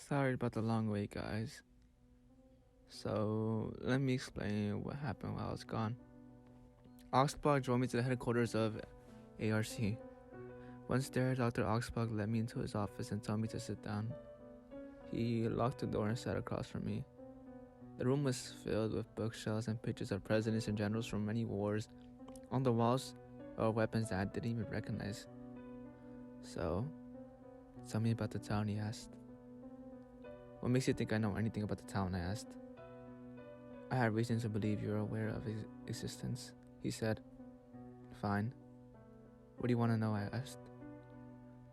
Sorry about the long wait, guys. So, let me explain what happened while I was gone. Oxblock drove me to the headquarters of ARC. Once there, Dr. Oxblock led me into his office and told me to sit down. He locked the door and sat across from me. The room was filled with bookshelves and pictures of presidents and generals from many wars. On the walls were weapons that I didn't even recognize. So, tell me about the town, he asked. What makes you think I know anything about the town, I asked. I had reason to believe you're aware of its existence, he said. Fine. What do you want to know, I asked.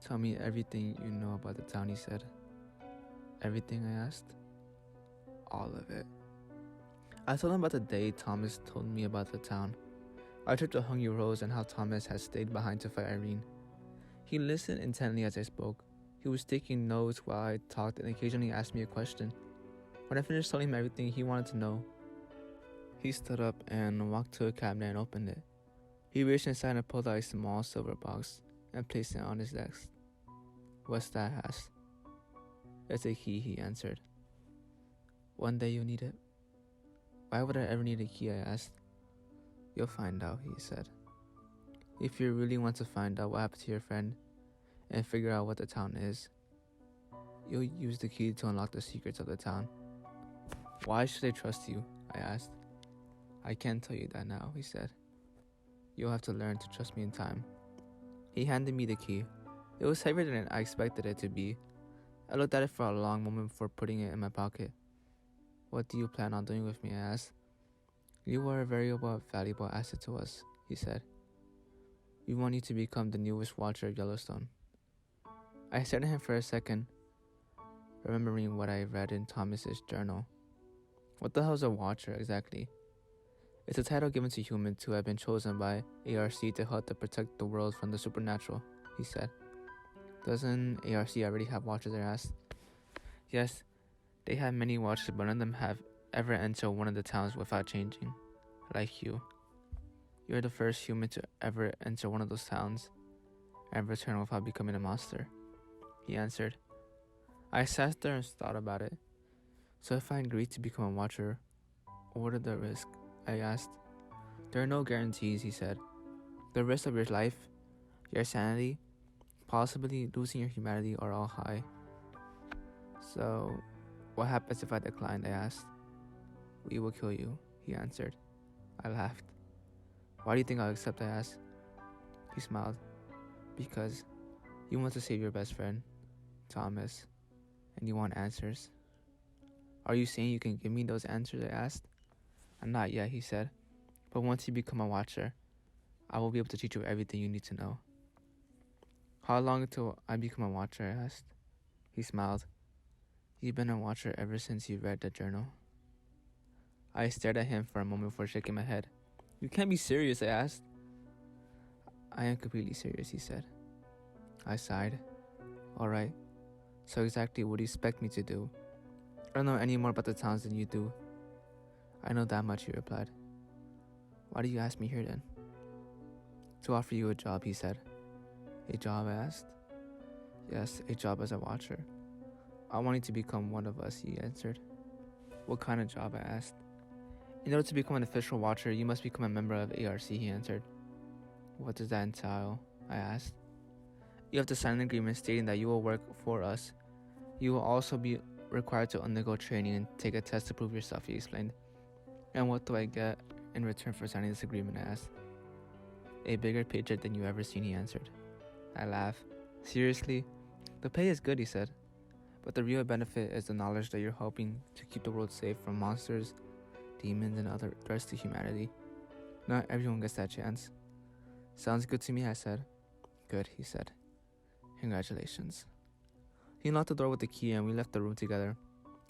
Tell me everything you know about the town, he said. Everything, I asked. All of it. I told him about the day Thomas told me about the town. Our trip to Hungry Rose and how Thomas had stayed behind to fight Irene. He listened intently as I spoke. He was taking notes while I talked and occasionally asked me a question. When I finished telling him everything he wanted to know, he stood up and walked to a cabinet and opened it. He reached inside and pulled out a small silver box and placed it on his desk. What's that? I asked. It's a key, he answered. One day you'll need it. Why would I ever need a key? I asked. You'll find out, he said. If you really want to find out what happened to your friend and figure out what the town is, you'll use the key to unlock the secrets of the town. Why should I trust you? I asked. I can't tell you that now, he said. You'll have to learn to trust me in time. He handed me the key. It was heavier than I expected it to be. I looked at it for a long moment before putting it in my pocket. What do you plan on doing with me? I asked. You are a very valuable asset to us, he said. We want you to become the newest watcher of Yellowstone. I stared at him for a second, remembering what I read in Thomas's journal. What the hell is a watcher exactly? It's a title given to humans who have been chosen by ARC to help to protect the world from the supernatural, he said. Doesn't ARC already have watchers? I asked. Yes, they have many watchers, but none of them have ever entered one of the towns without changing, like you. You're the first human to ever enter one of those towns and return without becoming a monster, he answered. I sat there and thought about it. So if I agreed to become a watcher, what are the risks? I asked. There are no guarantees, he said. The risk of your life, your sanity, possibly losing your humanity are all high. So, what happens if I declined? I asked. We will kill you, he answered. I laughed. Why do you think I'll accept? I asked. He smiled. Because you want to save your best friend, Thomas, and you want answers. Are you saying you can give me those answers? I asked. Not yet, he said. But once you become a watcher, I will be able to teach you everything you need to know. How long until I become a watcher? I asked. He smiled. You've been a watcher ever since you read the journal. I stared at him for a moment before shaking my head. You can't be serious, I asked. I am completely serious, he said. I sighed. Alright, so exactly what do you expect me to do? I don't know any more about the towns than you do. I know that much, he replied. Why do you ask me here then? To offer you a job, he said. A job, I asked. Yes, a job as a watcher. I want you to become one of us, he answered. What kind of job? I asked. In order to become an official watcher, you must become a member of ARC, he answered. What does that entail? I asked. You have to sign an agreement stating that you will work for us. You will also be required to undergo training and take a test to prove yourself, he explained. And what do I get in return for signing this agreement? I asked. A bigger paycheck than you ever seen, he answered. I laughed. Seriously? The pay is good, he said. But the real benefit is the knowledge that you're helping to keep the world safe from monsters, demons, and other threats to humanity. Not everyone gets that chance. Sounds good to me, I said. Good, he said. Congratulations. He unlocked the door with the key and we left the room together.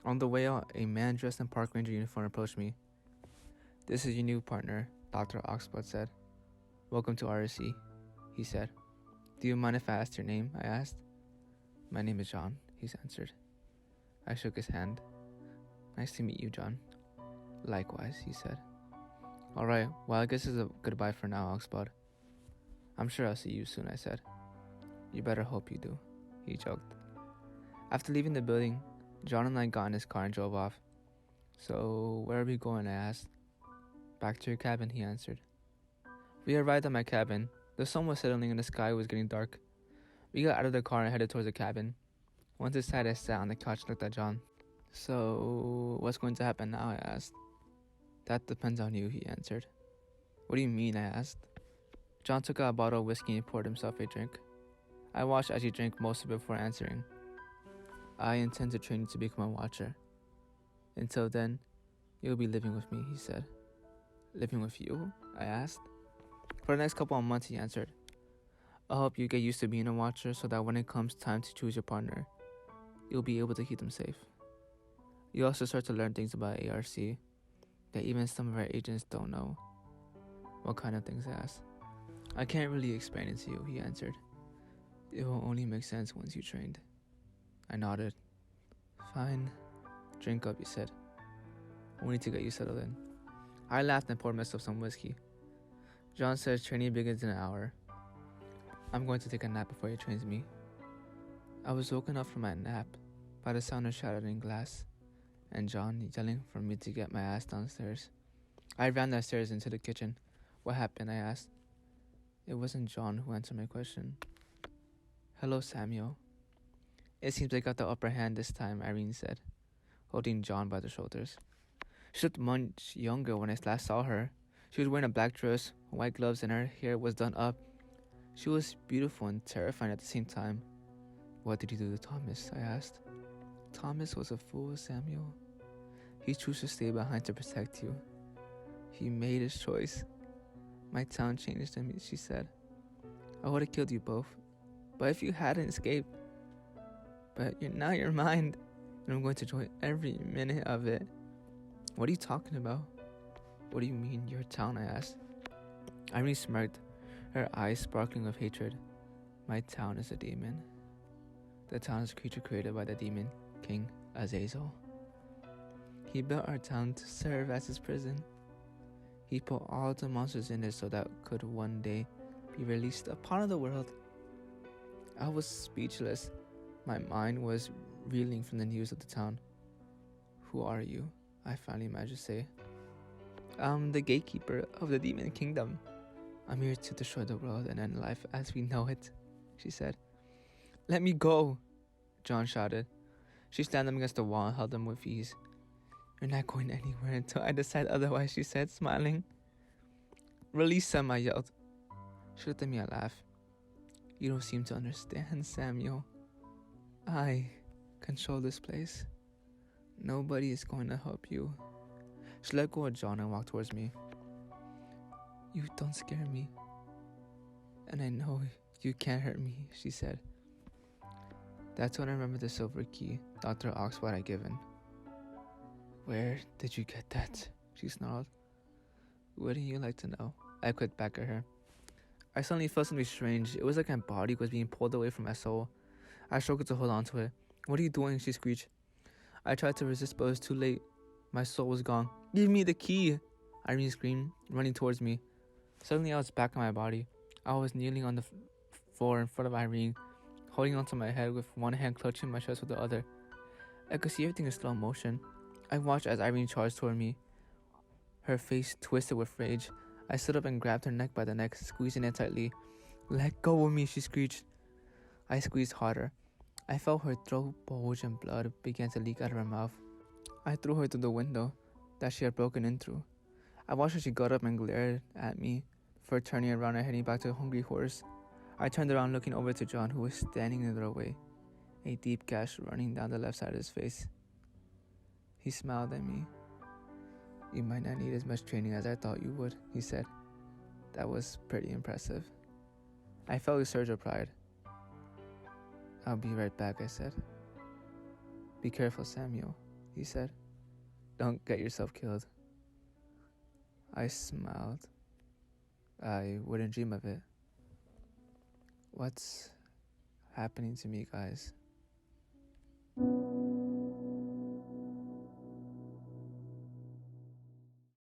On the way out, a man dressed in park ranger uniform approached me. This is your new partner, Dr. Oxblood said. Welcome to RSC, he said. Do you mind if I ask your name? I asked. My name is John, he answered. I shook his hand. Nice to meet you, John. Likewise, he said. Alright, well I guess it's a goodbye for now, Oxblood. I'm sure I'll see you soon, I said. You better hope you do, he joked. After leaving the building, John and I got in his car and drove off. So, where are we going? I asked. Back to your cabin, he answered. We arrived at my cabin. The sun was settling and the sky was getting dark. We got out of the car and headed towards the cabin. Once inside, I sat on the couch and looked at John. So, what's going to happen now? I asked. That depends on you, he answered. What do you mean? I asked. John took out a bottle of whiskey and poured himself a drink. I watched as he drank most of it before answering. I intend to train you to become a watcher. Until then, you'll be living with me, he said. Living with you? I asked. For the next couple of months, he answered. I'll help you get used to being a watcher so that when it comes time to choose your partner, you'll be able to keep them safe. You also start to learn things about ARC that even some of our agents don't know. What kind of things? I asked. I can't really explain it to you, he answered. It will only make sense once you trained. I nodded. Fine. Drink up, he said. We need to get you settled in. I laughed and poured myself some whiskey. John says training begins in an hour. I'm going to take a nap before he trains me. I was woken up from my nap by the sound of shattering glass and John yelling for me to get my ass downstairs. I ran downstairs into the kitchen. What happened? I asked. It wasn't John who answered my question. Hello, Samuel. It seems I got the upper hand this time, Irene said, holding John by the shoulders. She looked much younger when I last saw her. She was wearing a black dress, white gloves, and her hair was done up. She was beautiful and terrifying at the same time. What did you do to Thomas? I asked. Thomas was a fool, Samuel. He chose to stay behind to protect you. He made his choice. My town changed him, she said. I would have killed you both. But if you hadn't escaped. But now you're mine, and I'm going to enjoy every minute of it. What are you talking about? What do you mean, your town? I asked. Irene smirked, her eyes sparkling with hatred. My town is a demon. The town is a creature created by the demon king Azazel. He built our town to serve as his prison. He put all the monsters in it so that could one day be released upon the world. I was speechless. My mind was reeling from the news of the town. Who are you? I finally managed to say. I'm the gatekeeper of the demon kingdom. I'm here to destroy the world and end life as we know it, she said. Let me go, John shouted. She slammed him against the wall and held him with ease. You're not going anywhere until I decide otherwise, she said, smiling. Release him, I yelled. She looked at me and laughed. You don't seem to understand, Samuel. I control this place. Nobody is going to help you. She let go of John and walked towards me. You don't scare me. And I know you can't hurt me, she said. That's when I remembered the silver key Dr. Oxford had given. Where did you get that? She snarled. Wouldn't you like to know? I clicked back at her. I suddenly felt something strange. It was like my body was being pulled away from my soul. I struggled to hold on to it. What are you doing? She screeched. I tried to resist, but it was too late. My soul was gone. Give me the key! Irene screamed, running towards me. Suddenly I was back in my body. I was kneeling on the floor in front of Irene, holding onto my head with one hand clutching my chest with the other. I could see everything in slow motion. I watched as Irene charged toward me, her face twisted with rage. I stood up and grabbed her neck by the neck, squeezing it tightly. Let go of me, she screeched. I squeezed harder. I felt her throat bulge and blood began to leak out of her mouth. I threw her through the window that she had broken in through. I watched as she got up and glared at me before turning around and heading back to the Hungry Horse. I turned around looking over to John, who was standing in the doorway, a deep gash running down the left side of his face. He smiled at me. You might not need as much training as I thought you would, he said. That was pretty impressive. I felt a surge of pride. I'll be right back, I said. Be careful, Samuel, he said. Don't get yourself killed. I smiled. I wouldn't dream of it. What's happening to me, guys?